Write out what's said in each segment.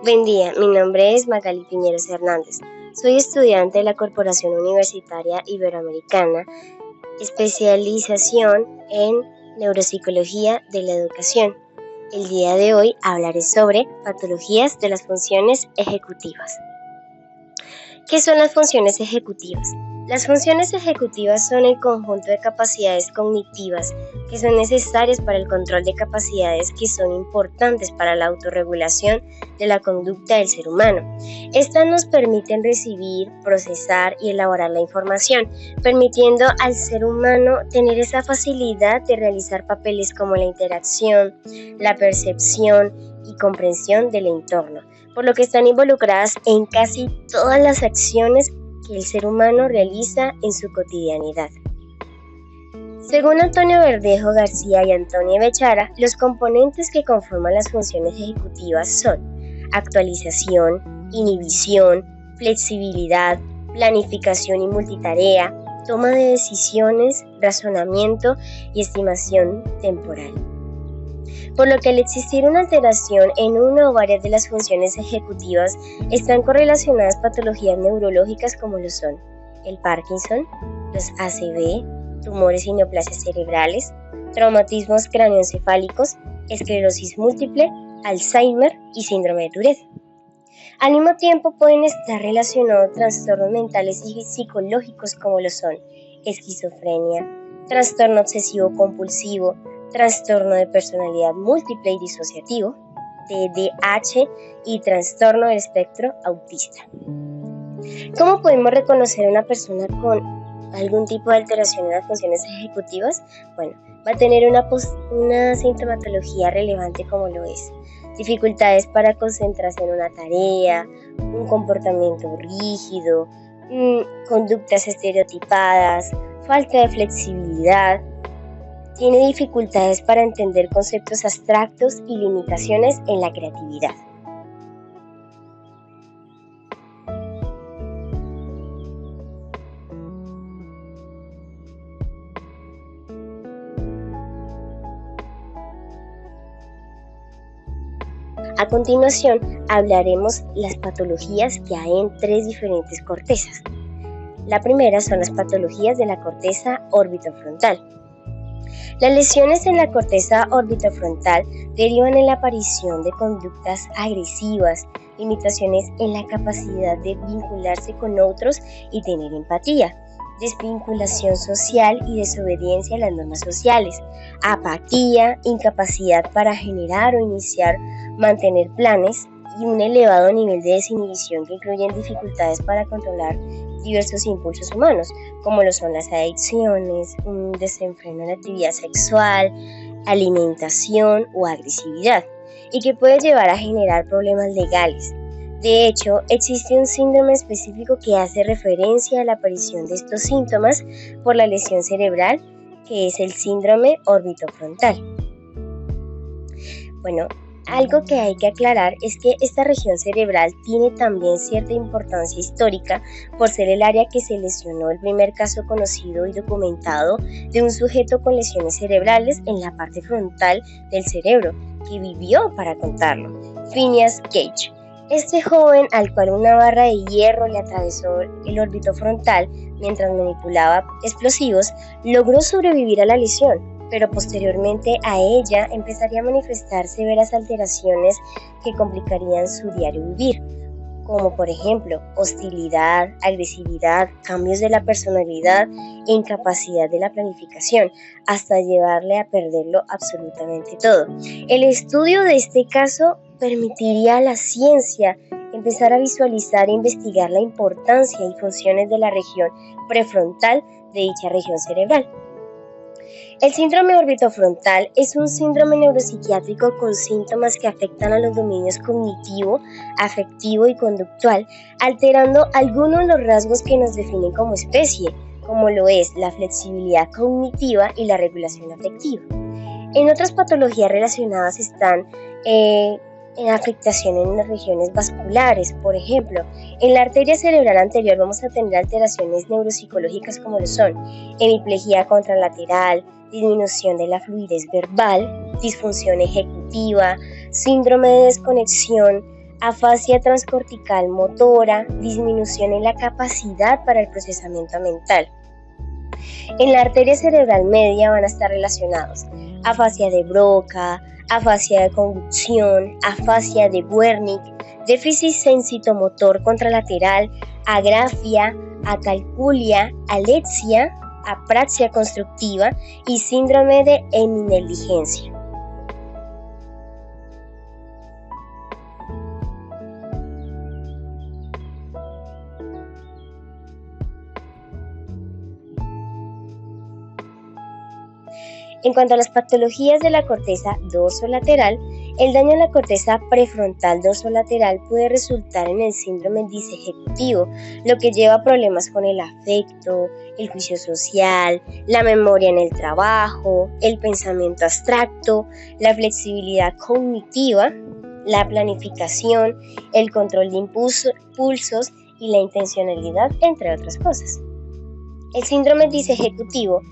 Buen día, mi nombre es Magali Piñeros Hernández. Soy estudiante de la Corporación Universitaria Iberoamericana, especialización en Neuropsicología de la Educación. El día de hoy hablaré sobre patologías de las funciones ejecutivas. ¿Qué son las funciones ejecutivas? Las funciones ejecutivas son el conjunto de capacidades cognitivas que son necesarias para el control de capacidades que son importantes para la autorregulación de la conducta del ser humano. Estas nos permiten recibir, procesar y elaborar la información, permitiendo al ser humano tener esa facilidad de realizar papeles como la interacción, la percepción y comprensión del entorno, por lo que están involucradas en casi todas las acciones que el ser humano realiza en su cotidianidad. Según Antonio Verdejo García y Antonio Bechara, los componentes que conforman las funciones ejecutivas son actualización, inhibición, flexibilidad, planificación y multitarea, toma de decisiones, razonamiento y estimación temporal. Por lo que al existir una alteración en una o varias de las funciones ejecutivas, están correlacionadas patologías neurológicas como lo son el Parkinson, los ACV, tumores y neoplasias cerebrales, traumatismos craneoencefálicos, esclerosis múltiple, Alzheimer y síndrome de Tourette. Al mismo tiempo pueden estar relacionados trastornos mentales y psicológicos como lo son esquizofrenia, trastorno obsesivo compulsivo, trastorno de personalidad múltiple y disociativo, TDAH y trastorno del espectro autista. ¿Cómo podemos reconocer a una persona con algún tipo de alteración en las funciones ejecutivas? Bueno, va a tener una sintomatología relevante como lo es dificultades para concentrarse en una tarea, un comportamiento rígido, conductas estereotipadas, falta de flexibilidad. Tiene dificultades para entender conceptos abstractos y limitaciones en la creatividad. A continuación, hablaremos las patologías que hay en 3 diferentes cortezas. La primera son las patologías de la corteza orbitofrontal. Las lesiones en la corteza orbitofrontal derivan en la aparición de conductas agresivas, limitaciones en la capacidad de vincularse con otros y tener empatía, desvinculación social y desobediencia a las normas sociales, apatía, incapacidad para generar o iniciar, mantener planes y un elevado nivel de desinhibición que incluyen dificultades para controlar diversos impulsos humanos, como lo son las adicciones, un desenfreno en la actividad sexual, alimentación o agresividad, y que puede llevar a generar problemas legales. De hecho, existe un síndrome específico que hace referencia a la aparición de estos síntomas por la lesión cerebral, que es el síndrome orbitofrontal. Bueno, algo que hay que aclarar es que esta región cerebral tiene también cierta importancia histórica por ser el área que se lesionó el primer caso conocido y documentado de un sujeto con lesiones cerebrales en la parte frontal del cerebro, que vivió para contarlo, Phineas Gage. Este joven, al cual una barra de hierro le atravesó el órbito frontal mientras manipulaba explosivos, logró sobrevivir a la lesión, pero posteriormente a ella empezaría a manifestar severas alteraciones que complicarían su diario vivir, como por ejemplo hostilidad, agresividad, cambios de la personalidad e incapacidad de la planificación, hasta llevarle a perderlo absolutamente todo. El estudio de este caso permitiría a la ciencia empezar a visualizar e investigar la importancia y funciones de la región prefrontal de dicha región cerebral. El síndrome orbitofrontal es un síndrome neuropsiquiátrico con síntomas que afectan a los dominios cognitivo, afectivo y conductual, alterando algunos de los rasgos que nos definen como especie, como lo es la flexibilidad cognitiva y la regulación afectiva. En otras patologías relacionadas están en afectación en las regiones vasculares. Por ejemplo, en la arteria cerebral anterior vamos a tener alteraciones neuropsicológicas como lo son hemiplegia contralateral, disminución de la fluidez verbal, disfunción ejecutiva, síndrome de desconexión, afasia transcortical motora, disminución en la capacidad para el procesamiento mental. En la arteria cerebral media van a estar relacionados afasia de Broca, afasia de conducción, afasia de Wernicke, déficit sensitomotor contralateral, agrafia, acalculia, alexia, apraxia constructiva y síndrome de heminegligencia. En cuanto a las patologías de la corteza dorsolateral, el daño en la corteza prefrontal dorsolateral puede resultar en el síndrome disejecutivo, lo que lleva a problemas con el afecto, el juicio social, la memoria en el trabajo, el pensamiento abstracto, la flexibilidad cognitiva, la planificación, el control de impulsos y la intencionalidad, entre otras cosas. El síndrome disejecutivo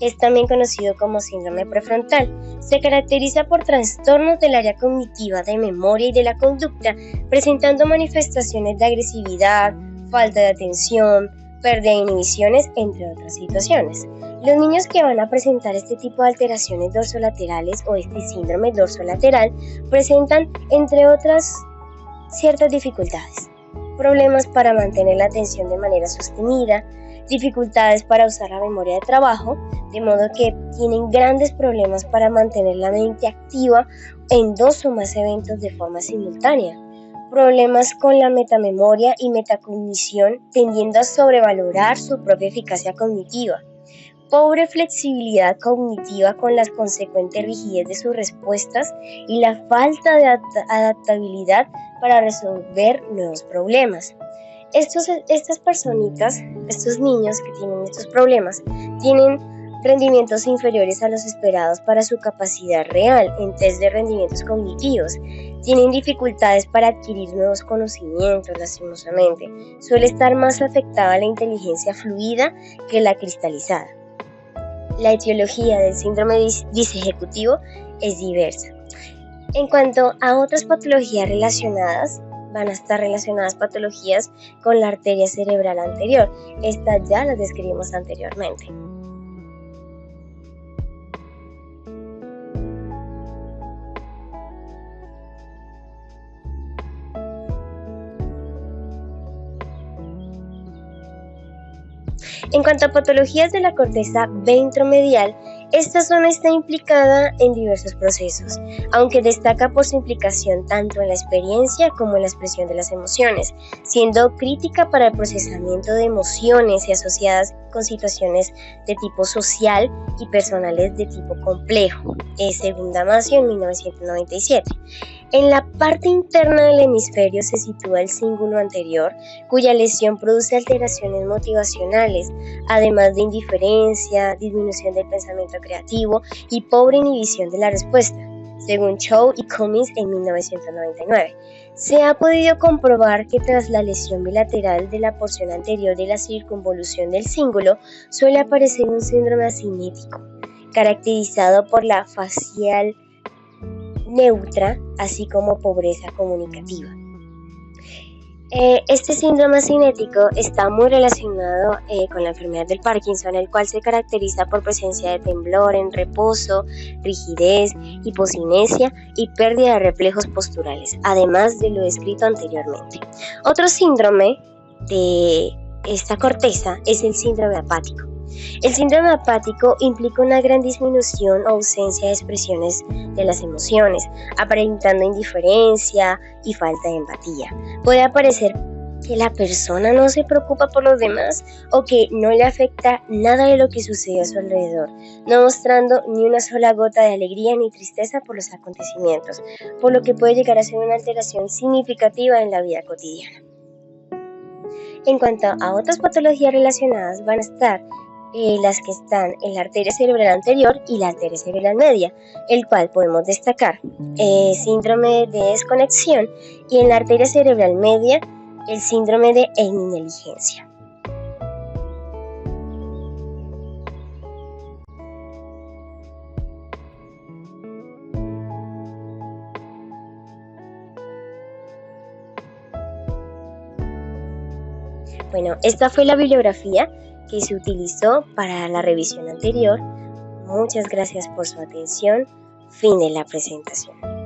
es también conocido como síndrome prefrontal. Se caracteriza por trastornos del área cognitiva, de memoria y de la conducta, presentando manifestaciones de agresividad, falta de atención, pérdida de inhibiciones, entre otras situaciones. Los niños que van a presentar este tipo de alteraciones dorsolaterales o este síndrome dorsolateral presentan, entre otras, ciertas dificultades. Problemas para mantener la atención de manera sostenida, dificultades para usar la memoria de trabajo, de modo que tienen grandes problemas para mantener la mente activa en 2 o más eventos de forma simultánea. Problemas con la metamemoria y metacognición, tendiendo a sobrevalorar su propia eficacia cognitiva. Pobre flexibilidad cognitiva con las consecuentes rigidez de sus respuestas y la falta de adaptabilidad para resolver nuevos problemas. Estas personitas, estos niños que tienen estos problemas, tienen rendimientos inferiores a los esperados para su capacidad real en test de rendimientos cognitivos. Tienen dificultades para adquirir nuevos conocimientos, lastimosamente. Suele estar más afectada la inteligencia fluida que la cristalizada. La etiología del síndrome disejecutivo es diversa. En cuanto a otras patologías relacionadas, van a estar relacionadas patologías con la arteria cerebral anterior. Estas ya las describimos anteriormente. En cuanto a patologías de la corteza ventromedial, esta zona está implicada en diversos procesos, aunque destaca por su implicación tanto en la experiencia como en la expresión de las emociones, siendo crítica para el procesamiento de emociones y asociadas con situaciones de tipo social y personales de tipo complejo, según Damasio en 1997. En la parte interna del hemisferio se sitúa el cíngulo anterior, cuya lesión produce alteraciones motivacionales, además de indiferencia, disminución del pensamiento creativo y pobre inhibición de la respuesta, según Chow y Cummings en 1999. Se ha podido comprobar que tras la lesión bilateral de la porción anterior de la circunvolución del cíngulo suele aparecer un síndrome asinético, caracterizado por la facial neutra, así como pobreza comunicativa. Este síndrome asinético está muy relacionado con la enfermedad del Parkinson, el cual se caracteriza por presencia de temblor en reposo, rigidez, hipocinesia y pérdida de reflejos posturales, además de lo descrito anteriormente. Otro síndrome de esta corteza es el síndrome apático. El síndrome apático implica una gran disminución o ausencia de expresiones de las emociones, aparentando indiferencia y falta de empatía. Puede parecer que la persona no se preocupa por los demás o que no le afecta nada de lo que sucede a su alrededor, no mostrando ni una sola gota de alegría ni tristeza por los acontecimientos, por lo que puede llegar a ser una alteración significativa en la vida cotidiana. En cuanto a otras patologías relacionadas, van a estar las que están en la arteria cerebral anterior y la arteria cerebral media, el cual podemos destacar síndrome de desconexión y en la arteria cerebral media el síndrome de heminegligencia. Bueno, esta fue la bibliografía que se utilizó para la revisión anterior. Muchas gracias por su atención. Fin de la presentación.